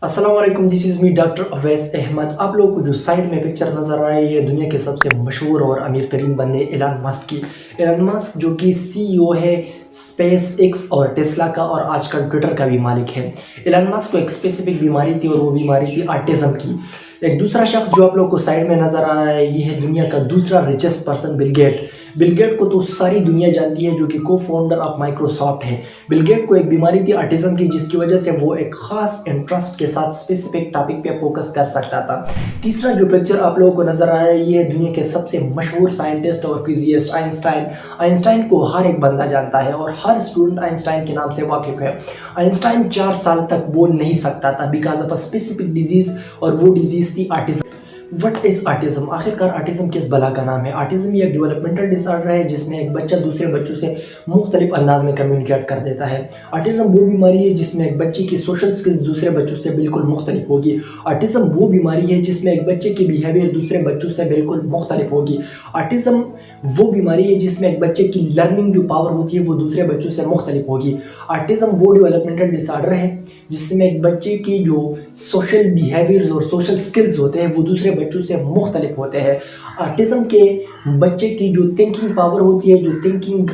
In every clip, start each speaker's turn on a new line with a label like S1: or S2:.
S1: अस्सलाम वालेकुम, this is me doctor Awais Ahmad. आप लोगों को जो साइड में पिक्चर नज़र आ रही है दुनिया के सबसे मशहूर और अमीर तरीन बंदे एलन मस्क की। एलन मस्क जो कि सीईओ है स्पेस एक्स और टेस्ला का और आजकल ट्विटर का भी मालिक है। एलन मस्क को एक स्पेसिफिक बीमारी थी और वो बीमारी थी ऑटिज़म की। एक दूसरा शख्स जो आप लोग को साइड में नज़र आ रहा है ये है दुनिया का दूसरा richest person Bill Gate. Bill Gate को तो सारी दुनिया जानती है जो कि को फाउंडर ऑफ माइक्रोसॉफ्ट है। बिल गेट को एक बीमारी थी ऑटिज़म की जिसकी वजह से वो एक खास इंटरेस्ट के साथ स्पेसिफिक टॉपिक पे फोकस कर सकता था। तीसरा जो पिक्चर आप लोगों को नजर आ रहा है ये है दुनिया के सबसे मशहूर साइंटिस्ट और फिजिसिस्ट आइंस्टाइन। आइंस्टाइन को हर एक बंदा जानता है और हर स्टूडेंट आइंस्टाइन के नाम से वाकिफ है। आइंस्टाइन 4 साल तक बोल नहीं सकता था because of a specific disease और वो डिजीज थी ऑटिज़म। What is autism? आखिरकार ऑटिज़म किस बला का नाम है? ऑटिज़म ये एक डेवलपमेंटल डिसऑर्डर है जिसमें एक बच्चा दूसरे बच्चों से मुख्तलिफ अंदाज में कम्युनिकेट कर देता है। ऑटिज़म वो बीमारी है जिसमें एक बच्चे की सोशल स्किल्स दूसरे बच्चों से बिल्कुल मुख्तलिफ होगी। ऑटिज़म वो बीमारी है जिसमें एक बच्चे की बिहेवियर दूसरे बच्चों से बिल्कुल मुख्तलिफ होगी। ऑटिज़म वो बीमारी है जिसमें एक बच्चे की लर्निंग जो पावर होती है वो दूसरे बच्चों से मुख्तलिफ होगी। ऑटिज़म वो डेवलपमेंटल डिसऑर्डर है जिसमें एक बच्चे की जो सोशल बिहेवियर्स और सोशल स्किल्स होते हैं वो दूसरे बच्चों से मुख्तलिफ होते हैं। ऑटिज़म के बच्चे की जो थिंकिंग पावर होती है, जो थिंकिंग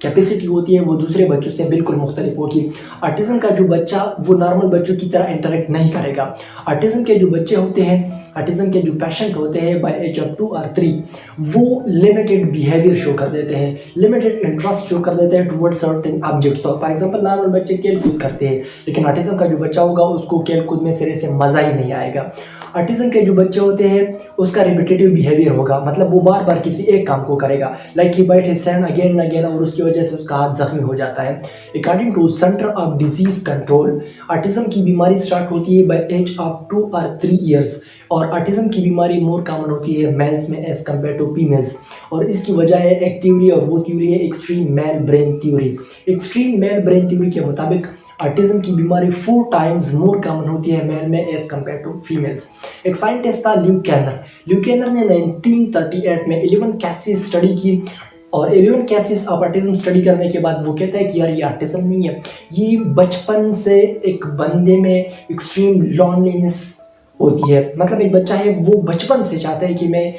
S1: कैपेसिटी होती है वो दूसरे बच्चों से बिल्कुल मुख्तलिफ होगी। ऑटिज़म का जो बच्चा वो नॉर्मल बच्चों की तरह इंटरेक्ट नहीं करेगा। ऑटिज़म के जो बच्चे होते हैं, ऑटिज़म के जो पेशेंट होते हैं बाय एज ऑफ 2 और 3 वो लिमिटेड बिहेवियर शो कर देते हैं, लिमिटेड इंटरेस्ट शो कर देते हैं towards certain objects. For example normal बच्चे खेल कूद करते हैं लेकिन ऑटिज़म का जो बच्चा होगा उसको खेल कूद में सिरे से मज़ा ही नहीं आएगा। ऑटिज़म के जो बच्चे होते हैं उसका रिपीटेटिव बिहेवियर होगा, मतलब वो बार बार किसी एक काम को करेगा, like he bite his hand again and again और उसकी वजह से उसका हाथ जख्मी हो जाता है। According to centre of disease control autism की बीमारी स्टार्ट होती है बाय एज ऑफ 2 और 3 ईयर्स और ऑटिज़म की बीमारी मोर कॉमन होती है मेल्स में एज कम्पेयर टू फीमेल्स। और इसकी वजह है एक थ्योरी और वो थ्योरी है extreme male brain theory. Extreme male brain theory के मुताबिक ऑटिज़म की बीमारी 4 टाइम्स मोर कॉमन होती है मेल में एज कम्पेयर टू फीमेल्स। एक साइंटिस्ट था ल्यू कैनर। ल्यू कैनर ने 1938 में 11 केसेस स्टडी की और 11 केसेस ऑफ ऑटिज़म स्टडी करने के बाद वो कहता है कि यार ये ऑटिज़म नहीं है, ये बचपन से एक बंदे में एक्सट्रीम लॉनलीनेस होती है। मतलब एक बच्चा है वो बचपन से चाहता है कि मैं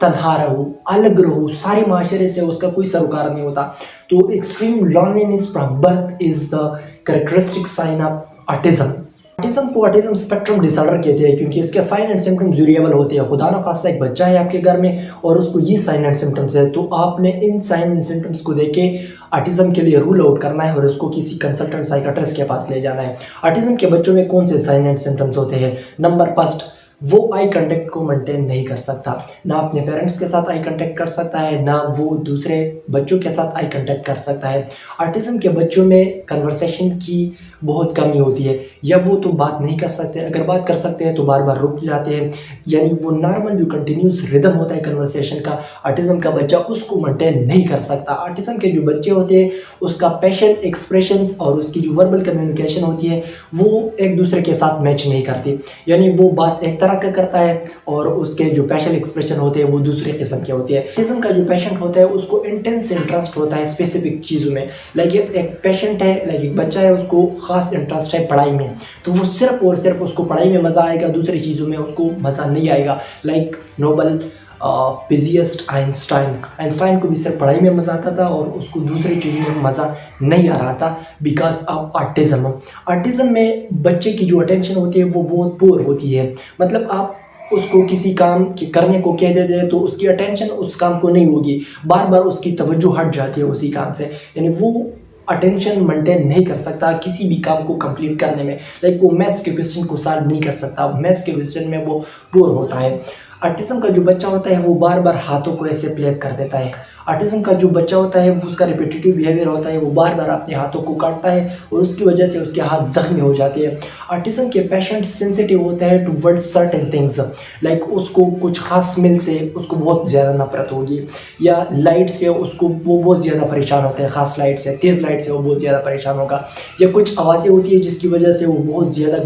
S1: तन्हा रहूँ, अलग रहूँ, सारे माशरे से उसका कोई सरोकार नहीं होता। तो extreme loneliness from birth is the characteristic sign of autism. Autism को ऑटिज़म स्पेक्ट्रम डिसऑर्डर कहते हैं क्योंकि इसके साइन एंड सिम्टम्स वेरिएबल होते हैं। खुदा न खास्ता एक बच्चा है आपके घर में और उसको ये साइन एंड सिम्टम्स है तो आपने इन साइन एंड सिम्टम्स को देख के ऑटिज़म के लिए रूल आउट करना है और उसको किसी कंसल्टेंट साइकाट्रिस्ट के पास ले जाना है। ऑटिज़म के बच्चों में कौन से साइन एंड सिम्टम्स होते हैं? नंबर फर्स्ट, वो आई कांटेक्ट को मेंटेन नहीं कर सकता, ना अपने पेरेंट्स के साथ आई कांटेक्ट कर सकता है ना वो दूसरे बच्चों के साथ आई कांटेक्ट कर सकता है। ऑटिज़म के बच्चों में कन्वर्सेशन की बहुत कमी होती है या वो तो बात नहीं कर सकते, अगर बात कर सकते हैं तो बार बार रुक जाते हैं, यानी वो नॉर्मल जो कंटिन्यूस रिदम होता है कन्वर्सेशन का ऑटिज़म का बच्चा उसको मेंटेन नहीं कर सकता। ऑटिज़म के जो बच्चे होते हैं उसका फेशियल एक्सप्रेशंस और उसकी जो वर्बल कम्युनिकेशन होती है वो एक दूसरे के साथ मैच नहीं करती, यानी वो बात एक का करता है और उसके जो फेशियल एक्सप्रेशन होते हैं वो दूसरे किस्म के होते हैं। ऑटिज़म का जो पेशेंट होता है उसको इंटेंस इंटरेस्ट होता है स्पेसिफिक चीज़ों में, लाइक एक पेशेंट है, लाइक एक बच्चा है उसको खास इंटरेस्ट है पढ़ाई में तो वो सिर्फ और सिर्फ उसको पढ़ाई में मज़ा आएगा, दूसरी चीज़ों में उसको मज़ा नहीं आएगा। लाइक नोबल फिजिसिस्ट आइंस्टाइन को भी सिर्फ पढ़ाई में मज़ा आता था और उसको दूसरी चीज़ों में मज़ा नहीं आ रहा था बिकॉज ऑफ ऑटिज़म। ऑटिज़म में बच्चे की जो अटेंशन होती है वो बहुत पुअर होती है, मतलब आप उसको किसी काम करने को कह देते हैं तो उसकी अटेंशन उस काम को नहीं होगी, बार बार उसकी तवज्जो हट जाती है उसी काम से, यानी वो अटेंशन मेंटेन नहीं कर सकता किसी भी काम को कंप्लीट करने में। लाइक वो मैथ्स के क्वेश्चन को सॉल्व नहीं कर सकता, मैथ्स के क्वेश्चन में वो पुअर होता है। ऑटिज़म का जो बच्चा होता है वो बार बार हाथों को ऐसे प्ले कर देता है। ऑटिज़म का जो बच्चा होता है वो उसका रिपीटेटिव बिहेवियर होता है, वो बार बार अपने हाथों को काटता है और उसकी वजह से उसके हाथ जख्मी हो जाते हैं। ऑटिज़म के पेशेंट सेंसिटिव होते हैं टुवर्ड्स सर्टेन थिंग्स, लाइक उसको कुछ खास स्मेल से उसको बहुत ज़्यादा नफरत होगी या लाइट से उसको वो बहुत ज़्यादा परेशान होते हैं, ख़ास लाइट से, तेज़ लाइट से वो बहुत ज़्यादा परेशान होगा या कुछ आवाज़ें होती है जिसकी वजह से वो बहुत ज़्यादा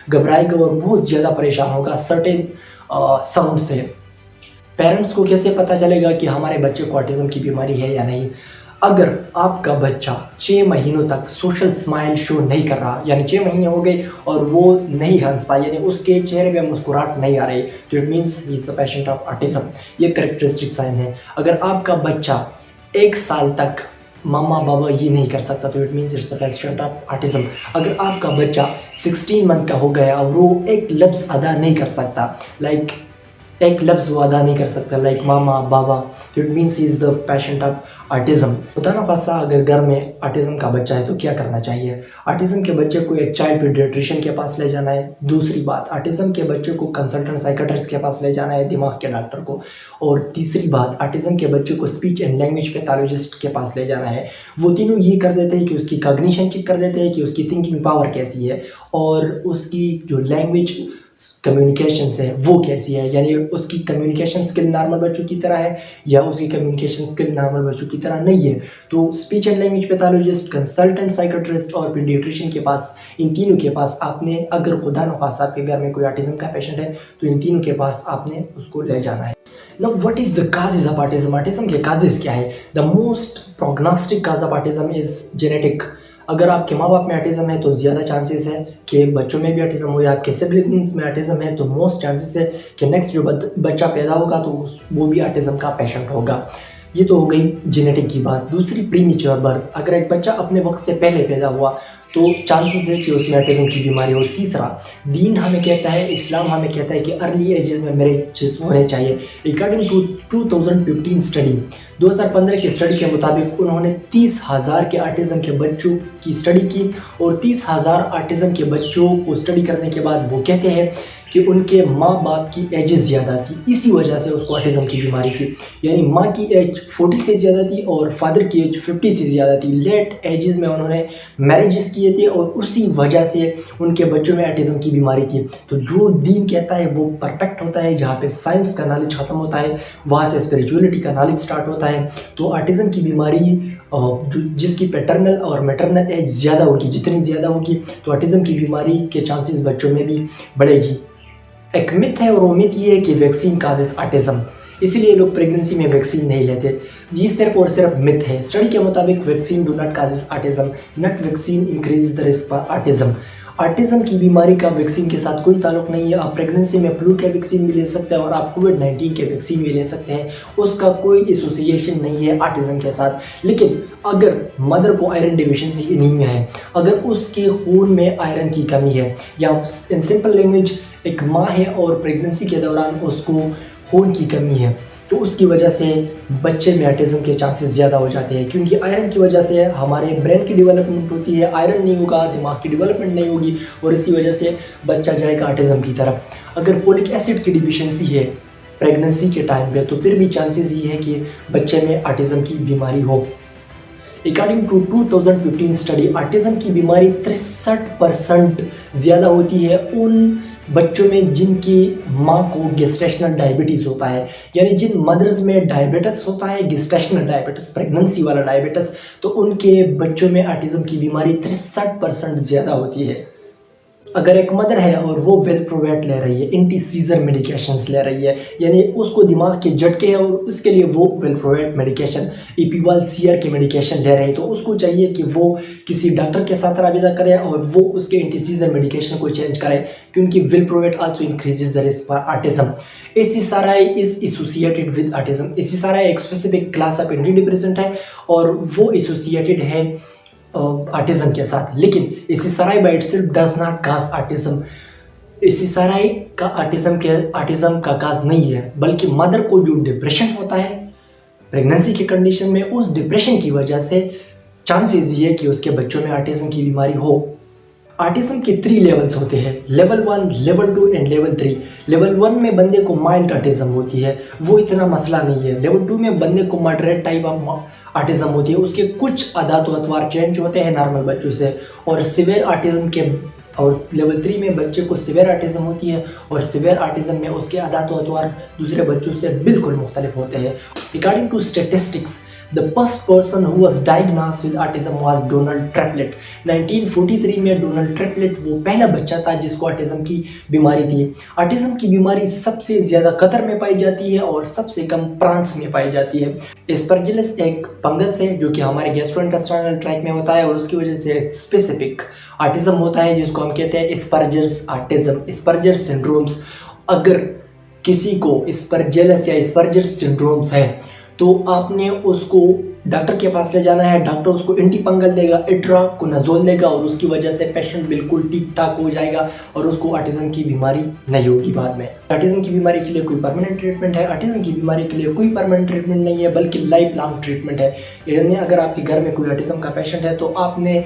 S1: घबराएगा और बहुत ज़्यादा परेशान होगा सर्टेन साउंड से। पेरेंट्स को कैसे पता चलेगा कि हमारे बच्चे को ऑटिज़म की बीमारी है या नहीं? अगर आपका बच्चा 6 महीनों तक सोशल स्माइल शो नहीं कर रहा, यानी 6 महीने हो गए और वो नहीं हंसता, यानी उसके चेहरे पे मुस्कुराहट नहीं आ रही, तो it means he is the patient of autism. ये करेक्टरिस्टिक साइन है। अगर आपका बच्चा 1 साल तक मामा बाबा ये नहीं कर सकता, तो it means it's the patient of autism. अगर आपका बच्चा 16 मंथ का हो गया और वो एक लफ्ज़ अदा नहीं कर सकता, लाइक एक लफ्ज़ वो अदा नहीं कर सकता, लाइक मामा बाबा, तो it means he is the patient of autism. खुदा ना खास्ता अगर घर में ऑटिज्म का बच्चा है तो क्या करना चाहिए? ऑटिज्म के बच्चे को एक चाइल्ड पीडियाट्रिशियन के पास ले जाना है। दूसरी बात, ऑटिज्म के बच्चे को कंसल्टेंट साइकेट्रिस्ट के पास ले जाना है, दिमाग के डॉक्टर को। और तीसरी बात, ऑटिज्म के बच्चे को स्पीच एंड लैंग्वेज पैथोलॉजिस्ट के पास ले जाना है। वो तीनों ये कर देते हैं कि उसकी कॉग्निशन चेक कर देते हैं कि उसकी थिंकिंग पावर कैसी है और उसकी जो लैंग्वेज कम्युनिकेशन है वो कैसी है, यानी उसकी कम्युनिकेशन स्किल नॉर्मल बच्चों की तरह है या उसकी कम्युनिकेशन स्किल नॉर्मल बच्चों की तरह नहीं है। तो speech and language pathologist, consultant psychiatrist और पीडियाट्रिशियन के पास, इन तीनों के पास आपने, अगर खुदा न खास्ता आपके घर में कोई ऑटिज्म का पेशेंट है तो इन तीनों के पास आपने उसको ले जाना है। Now, what is the causes of autism? Autism के causes क्या है? The most prognostic cause of autism is genetic. अगर आपके माँ बाप में ऑटिज्म है तो ज़्यादा चांसेस है कि बच्चों में भी ऑटिज्म हो, या आपके सिबलिंग्स में ऑटिज्म है तो मोस्ट चांसेस है कि नेक्स्ट जो बच्चा पैदा होगा तो वो भी ऑटिज्म का पेशेंट होगा। ये तो हो गई जेनेटिक की बात। दूसरी, प्रीमेच्योर बर्थ। अगर एक बच्चा अपने वक्त से पहले पैदा हुआ तो चांसेस है कि उसमें ऑटिज्म की बीमारी हो। तीसरा, दीन हमें कहता है, इस्लाम हमें कहता है कि अर्ली एजेस में मैरिजेस होने चाहिए। अकॉर्डिंग टू 2015 स्टडी, 2015 की स्टडी के मुताबिक उन्होंने 30,000 के ऑटिज्म के बच्चों की स्टडी की और 30,000 ऑटिज्म के बच्चों को स्टडी करने के बाद वो कहते हैं कि उनके माँ बाप की एजेस ज़्यादा थी, इसी वजह से उसको ऑटिज्म की बीमारी थी। यानी माँ की एज 40 से ज़्यादा थी और फादर की एज 50 से ज़्यादा थी। लेट एजेस में उन्होंने मैरिजेस किए थे और उसी वजह से उनके बच्चों में ऑटिज्म की बीमारी थी। तो जो दीन कहता है वो परफेक्ट होता है, जहाँ पे साइंस का नॉलेज ख़त्म होता है वहाँ से स्पिरिचुअलिटी का नॉलेज स्टार्ट होता है। तो ऑटिज्म की बीमारी जो जिसकी पैटर्नल और मैटरनल एज ज़्यादा होगी, जितनी ज़्यादा होगी तो ऑटिज्म की बीमारी के चांसेस बच्चों में भी बढ़ेगी। एक मिथ है और वो मिथ ये है कि वैक्सीन काजेस ऑटिज्म, इसीलिए लोग प्रेगनेंसी में वैक्सीन नहीं लेते। ये सिर्फ और सिर्फ मिथ है। स्टडी के मुताबिक vaccine do not causes autism, not vaccine increases the risk for autism. Autism की बीमारी का वैक्सीन के साथ कोई ताल्लुक नहीं है। आप प्रेगनेंसी में फ्लू के वैक्सीन भी ले सकते हैं और आप कोविड-19 के वैक्सीन भी ले सकते हैं, उसका कोई एसोसिएशन नहीं है ऑटिज्म के साथ। लेकिन अगर मदर को आयरन डिफिशिएंसी एनीमिया है, अगर उसके खून में आयरन की कमी है, या इन सिंपल लैंग्वेज एक माँ है और प्रेगनेंसी के दौरान उसको खून की कमी है, तो उसकी वजह से बच्चे में ऑटिज्म के चांसेस ज़्यादा हो जाते हैं, क्योंकि आयरन की वजह से हमारे ब्रेन की डेवलपमेंट होती है। आयरन नहीं होगा, दिमाग की डेवलपमेंट नहीं होगी और इसी वजह से बच्चा जाएगा ऑटिज्म की तरफ। अगर फोलिक एसिड की डिफिशिएंसी है प्रेगनेंसी के टाइम पे, तो फिर भी चांसेस ये है कि बच्चे में ऑटिज्म की बीमारी हो। अकॉर्डिंग टू 2015 स्टडी, ऑटिज्म की बीमारी 63% ज़्यादा होती है उन बच्चों में जिनकी माँ को गेस्टेशनल डायबिटीज़ होता है। यानी जिन मदर्स में डायबिटीज़ होता है, गेस्टेशनल डायबिटीज़, प्रेगनेंसी वाला डायबिटीज़, तो उनके बच्चों में ऑटिज्म की बीमारी 63% ज़्यादा होती है। अगर एक मदर है और वो वेलप्रोवेट ले रही है, एंटी सीजर मेडिकेशंस ले रही है, यानी उसको दिमाग के झटके है और उसके लिए वो वेलप्रोवेट मेडिकेशन, इपिवाल सीआर की मेडिकेशन ले रही है, तो उसको चाहिए कि वो किसी डॉक्टर के साथ राबिता करे और वो उसके एंटी सीजर मेडिकेशन को चेंज करे, क्योंकि valproate also increases the risk for autism. SSRI is associated with autism. SSRI एक specific class of antidepressant है और वो एसोसिएटेड है ऑटिज्म के साथ, लेकिन SSRI by itself does not cause autism. SSRI का ऑटिज्म का काज नहीं है, बल्कि मदर को जो डिप्रेशन होता है प्रेगनेंसी की कंडीशन में, उस डिप्रेशन की वजह से चांसेस ये है कि उसके बच्चों में ऑटिज्म की बीमारी हो। ऑटिज्म के 3 लेवल्स होते हैं, level 1, level 2 and level 3। Level 1 में बंदे को माइल्ड ऑटिज्म होती है, वो इतना मसला नहीं है। लेवल 2 में बंदे को मॉडरेट टाइप ऑफ ऑटिज्म होती है, उसके कुछ आदत व अतवार चेंज होते हैं नॉर्मल बच्चों से। और सिवियर ऑटिज्म के और लेवल 3 में बच्चे को सिवियर ऑटिज्म होती है और सिवियर ऑटिज्म में उसके आदत व अतवार दूसरे बच्चों से बिल्कुल मुख्तलिफ होते हैं। According to statistics, the first person who was diagnosed with autism was Donald Triplett. 1943 में डोनाल्ड ट्रिपलेट वो पहला बच्चा था जिसको ऑटिज्म की बीमारी थी। ऑटिज्म की बीमारी सबसे ज़्यादा कतर में पाई जाती है और सबसे कम फ्रांस में पाई जाती है। एस्परजिलस एक फंगस है जो कि हमारे गैस्ट्रोइंटेस्टाइनल ट्रैक्ट में होता है और उसकी वजह से एक स्पेसिफिक ऑटिज्म होता है जिसको हम कहते हैं एस्परजिलस ऑटिज्म, एस्परजिलस सिंड्रोम्स। अगर किसी को एस्परजिलस या एस्परजिलस सिंड्रोम्स है तो आपने उसको डॉक्टर के पास ले जाना है। डॉक्टर उसको एंटीफंगल देगा, इट्राकोनाजोल देगा और उसकी वजह से पेशेंट बिल्कुल ठीक ठाक हो जाएगा और उसको ऑटिज्म की बीमारी नहीं होगी बाद में। ऑटिज्म की बीमारी के लिए कोई परमानेंट ट्रीटमेंट है? ऑटिज्म की बीमारी के लिए कोई परमानेंट ट्रीटमेंट नहीं है बल्कि लाइफ लॉन्ग ट्रीटमेंट है। यानी अगर आपके घर में कोई ऑटिज्म का पेशेंट है तो आपने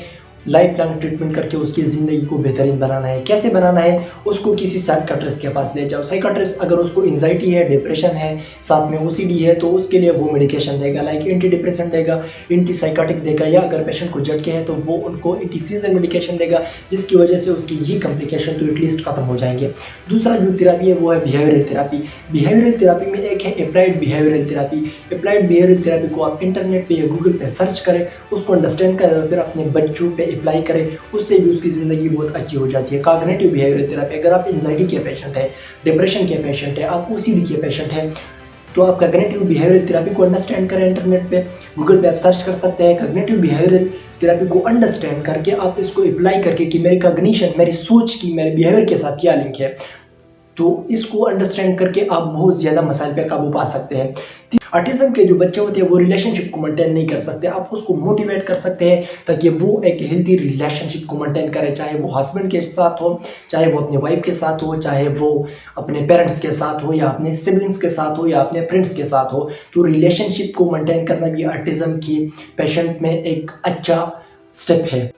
S1: लाइफ लॉन्ग ट्रीटमेंट करके उसकी ज़िंदगी को बेहतरीन बनाना है। कैसे बनाना है? उसको किसी साइकियाट्रिस्ट के पास ले जाओ। साइकियाट्रिस्ट अगर उसको एंजाइटी है, डिप्रेशन है, साथ में ओसीडी है तो उसके लिए वो मेडिकेशन देगा, लाइक एंटी डिप्रेसेंट देगा, एंटी साइकोटिक देगा, या अगर पेशेंट को झटके है तो वो उनको एंटी सीजर मेडिकेशन देगा जिसकी वजह से उसकी ये कॉम्प्लिकेशन तो एटलीस्ट खत्म हो जाएंगे। दूसरा जो थेरापी है वो है बिहेवियरल थेरापी। बिहेवियरल थेरापी में एक है applied behavioural therapy. Applied behavioural therapy को आप इंटरनेट पे या गूगल पे सर्च करें, उसको अंडरस्टैंड करें और फिर अपने बच्चों पे अप्लाई करें, उससे भी उसकी ज़िंदगी बहुत अच्छी हो जाती है। कॉग्निटिव बिहेवियरल थेरापी, अगर आप एंजाइटी के पेशेंट है, डिप्रेशन के पेशेंट है, आप ओसीडी के पेशेंट हैं तो आप कॉग्निटिव बिहेवियरल थेरापी को अंडरस्टैंड करें। इंटरनेट पे गूगल पे आप सर्च कर सकते हैं। कॉग्निटिव बिहेवियरल थेरापी को अंडरस्टैंड करके आप इसको अप्लाई करके कि मेरी कॉग्निशन, मेरी सोच की, मेरे बिहेवियर के साथ क्या लिंक है, तो इसको अंडरस्टैंड करके आप बहुत ज़्यादा मसाइल पे काबू पा सकते हैं। ऑटिज्म के जो बच्चे होते हैं वो रिलेशनशिप को मेंटेन नहीं कर सकते, आप उसको मोटिवेट कर सकते हैं ताकि वो एक हेल्दी रिलेशनशिप को मेंटेन करे, चाहे वो हस्बैंड के साथ हो, चाहे वो अपने वाइफ के साथ हो, चाहे वो अपने पेरेंट्स के साथ हो, या अपने सिबलिंग्स के साथ हो, या अपने फ्रेंड्स के साथ हो। तो रिलेशनशिप को मेंटेन करना भी ऑटिज्म की पेशेंट में एक अच्छा स्टेप है।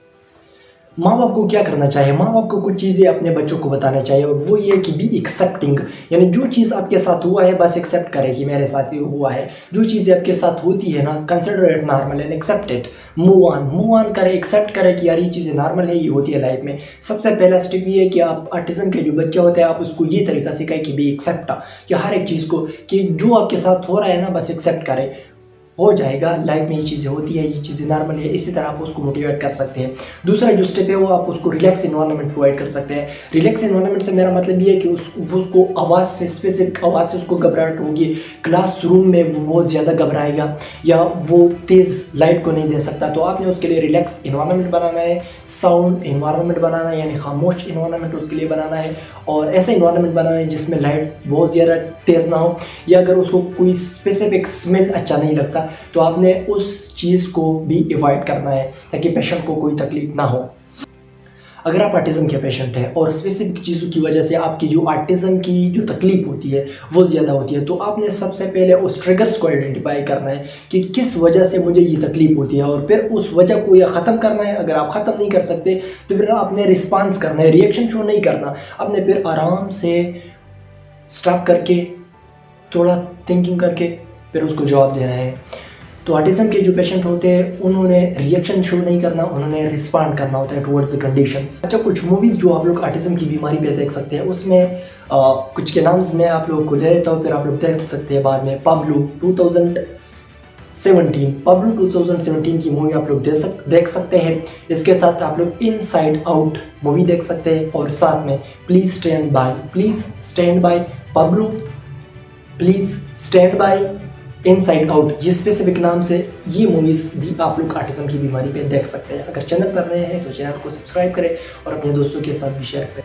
S1: माँ बाप को क्या करना चाहिए? माँ बाप को कुछ चीज़ें अपने बच्चों को बताना चाहिए और वो ये कि बी एक्सेप्टिंग, यानी जो चीज़ आपके साथ हुआ है बस एक्सेप्ट करें कि मेरे साथ ही हुआ है। जो चीज़ें आपके साथ होती है ना, consider it normal and accept it, move on करें, एक्सेप्ट करें कि यार ये चीज़ें नॉर्मल है, ये होती है लाइफ में। सबसे पहला स्टेप ये है कि आप ऑटिज्म के जो बच्चे होते हैं आप उसको ये तरीका सिखाएं कि बी एक्सेप्ट, कि हर एक चीज़ को, कि जो आपके साथ हो रहा है ना बस एक्सेप्ट करें, हो जाएगा, लाइफ में ये चीज़ें होती है, ये चीज़ें नॉर्मल है। इसी तरह आप उसको मोटिवेट कर सकते हैं। दूसरा जो स्टेप है वो आप उसको रिलैक्स इन्वायरमेंट प्रोवाइड कर सकते हैं। रिलैक्स इन्वायरमेंट से मेरा मतलब ये है कि उसको आवाज़ से, स्पेसिफिक आवाज़ से उसको घबराहट होगी, क्लासरूम में वो बहुत ज़्यादा घबराएगा या वो तेज़ लाइट को नहीं दे सकता, तो आपने उसके लिए रिलैक्स इन्वायरमेंट बनाना है, साउंड इन्वायरमेंट बनाना है, यानी खामोश इन्वायरमेंट उसके लिए बनाना है और ऐसा इन्वायरमेंट बनाना है जिसमें लाइट बहुत ज़्यादा तेज़ ना हो, या अगर उसको कोई स्पेसिफिक स्मेल अच्छा नहीं लगता तो आपने उस चीज़ को भी अवॉइड करना है ताकि पेशेंट को कोई तकलीफ ना हो। अगर आप ऑटिज्म के पेशेंट हैं और स्पेसिफिक चीज़ों की वजह से आपकी जो ऑटिज्म की जो तकलीफ होती है वो ज़्यादा होती है, तो आपने सबसे पहले उस ट्रिगर्स को आइडेंटिफाई करना है कि किस वजह से मुझे ये तकलीफ होती है और फिर उस वजह को या ख़त्म करना है। अगर आप ख़त्म नहीं कर सकते तो फिर आपने रिस्पांस करना है, रिएक्शन शो नहीं करना। आपने फिर आराम से स्टॉप करके थोड़ा थिंकिंग करके फिर उसको जवाब देना है। तो ऑटिज्म के जो पेशेंट होते हैं उन्होंने रिएक्शन शो नहीं करना, उन्होंने रिस्पॉन्ड करना होता है टुवर्ड्स द कंडीशंस। अच्छा, कुछ मूवीज़ जो आप लोग ऑटिज्म की बीमारी पे देख सकते हैं उसमें कुछ के नाम्स मैं आप लोगों को ले लेता हूँ, फिर आप लोग देख सकते हैं बाद में। पाब्लो 2017 की मूवी आप लोग देख सकते हैं। इसके साथ आप लोग इनसाइड आउट मूवी देख सकते हैं और साथ में please stand by Pablo, please stand by, inside out, ये स्पेसिफिक नाम से ये मूवीज़ भी आप लोग ऑटिज्म की बीमारी पे देख सकते हैं। अगर चैनल पर नए हैं तो चैनल को सब्सक्राइब करें और अपने दोस्तों के साथ भी शेयर करें।